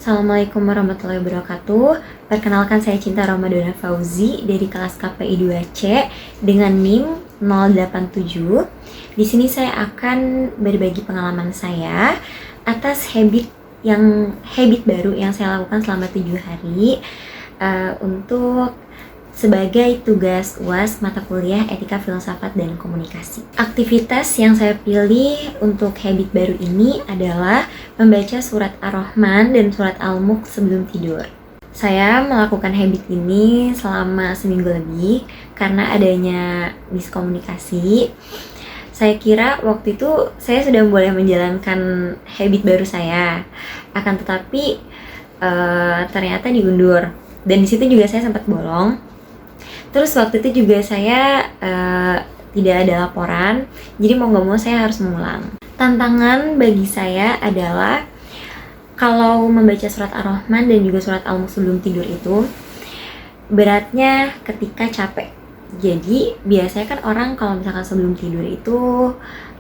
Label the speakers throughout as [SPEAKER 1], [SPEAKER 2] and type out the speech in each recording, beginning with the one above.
[SPEAKER 1] Assalamualaikum warahmatullahi wabarakatuh. Perkenalkan, saya Cinta Ramadhana Fauzi dari kelas KPI 2C dengan NIM 087. Di sini saya akan berbagi pengalaman saya atas habit baru yang saya lakukan selama 7 hari untuk sebagai tugas UAS mata kuliah Etika Filsafat dan Komunikasi. Aktivitas yang saya pilih untuk habit baru ini adalah membaca surat Ar-Rahman dan surat Al-Mulk sebelum tidur. Saya melakukan habit ini selama seminggu lebih karena adanya miskomunikasi. Saya kira waktu itu saya sudah boleh menjalankan habit baru saya, akan tetapi ternyata diundur, dan di situ juga saya sempat bolong. Terus waktu itu juga saya tidak ada laporan, jadi mau gak mau saya harus mengulang. Tantangan bagi saya adalah kalau membaca surat Ar-Rahman dan juga surat Al-Mulk sebelum tidur itu beratnya ketika capek. Jadi biasanya kan orang kalau misalkan sebelum tidur itu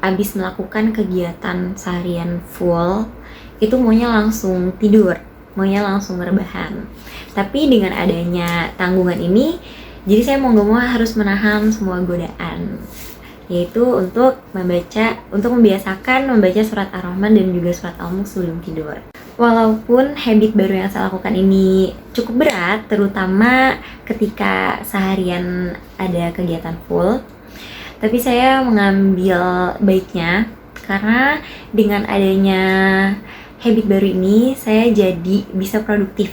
[SPEAKER 1] habis melakukan kegiatan seharian full, itu maunya langsung tidur, maunya langsung rebahan. Tapi dengan adanya tanggungan ini, jadi saya mau gak mau harus menahan semua godaan, yaitu untuk membiasakan membaca surat Ar-Rahman dan juga surat Al-Mulk sebelum tidur. Walaupun habit baru yang saya lakukan ini cukup berat, terutama ketika seharian ada kegiatan full, tapi saya mengambil baiknya karena dengan adanya habit baru ini saya jadi bisa produktif.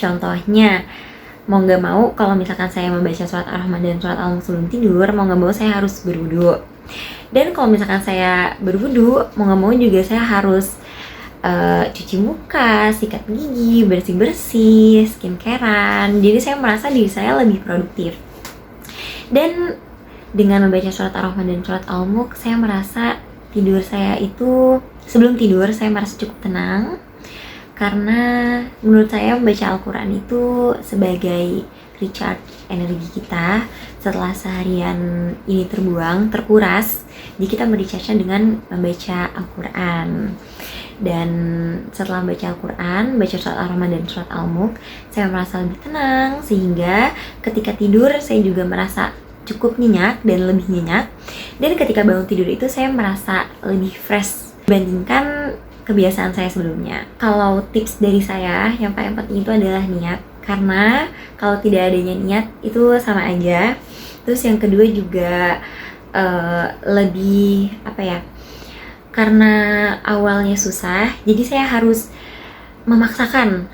[SPEAKER 1] Contohnya, mau gak mau kalau misalkan saya membaca surat Ar-Rahman dan surat Al-Mulk sebelum tidur, mau gak mau saya harus berwudu. Dan kalau misalkan saya berwudu, mau gak mau juga saya harus cuci muka, sikat gigi, bersih-bersih, skincarean. Jadi saya merasa diri saya lebih produktif. Dan dengan membaca surat Ar-Rahman dan surat Al-Mulk, saya merasa tidur saya itu, sebelum tidur saya merasa cukup tenang. Karena menurut saya membaca Al-Quran itu sebagai recharge energi kita setelah seharian ini terkuras. Jadi kita merecharge dengan membaca Al-Quran. Dan setelah membaca Al-Quran, baca surat Ar-Rahman dan surat Al-Mulk, saya merasa lebih tenang, sehingga ketika tidur saya juga merasa cukup nyenyak dan lebih nyenyak. Dan ketika bangun tidur itu saya merasa lebih fresh dibandingkan kebiasaan saya sebelumnya. Kalau tips dari saya, yang paling penting itu adalah niat, karena kalau tidak adanya niat itu sama aja. Terus yang kedua juga lebih karena awalnya susah, jadi saya harus memaksakan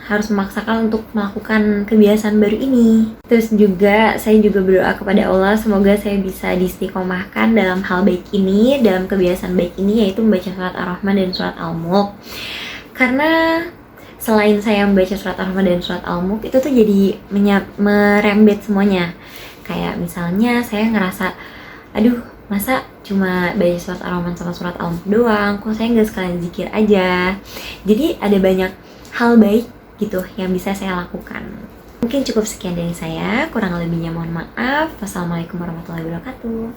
[SPEAKER 1] untuk melakukan kebiasaan baru ini. Terus juga saya juga berdoa kepada Allah, semoga saya bisa diistiqomahkan dalam hal baik ini, dalam kebiasaan baik ini, yaitu membaca surat Ar-Rahman dan surat Al-Mulk. Karena selain saya membaca surat Ar-Rahman dan surat Al-Mulk, itu tuh jadi merembet semuanya. Kayak misalnya saya ngerasa, aduh, masa cuma baca surat Ar-Rahman sama surat Al-Mulk doang, kok saya nggak sekalian zikir aja. Jadi ada banyak hal baik gitu yang bisa saya lakukan. Mungkin cukup sekian dari saya, kurang lebihnya mohon maaf. Wassalamualaikum warahmatullahi wabarakatuh.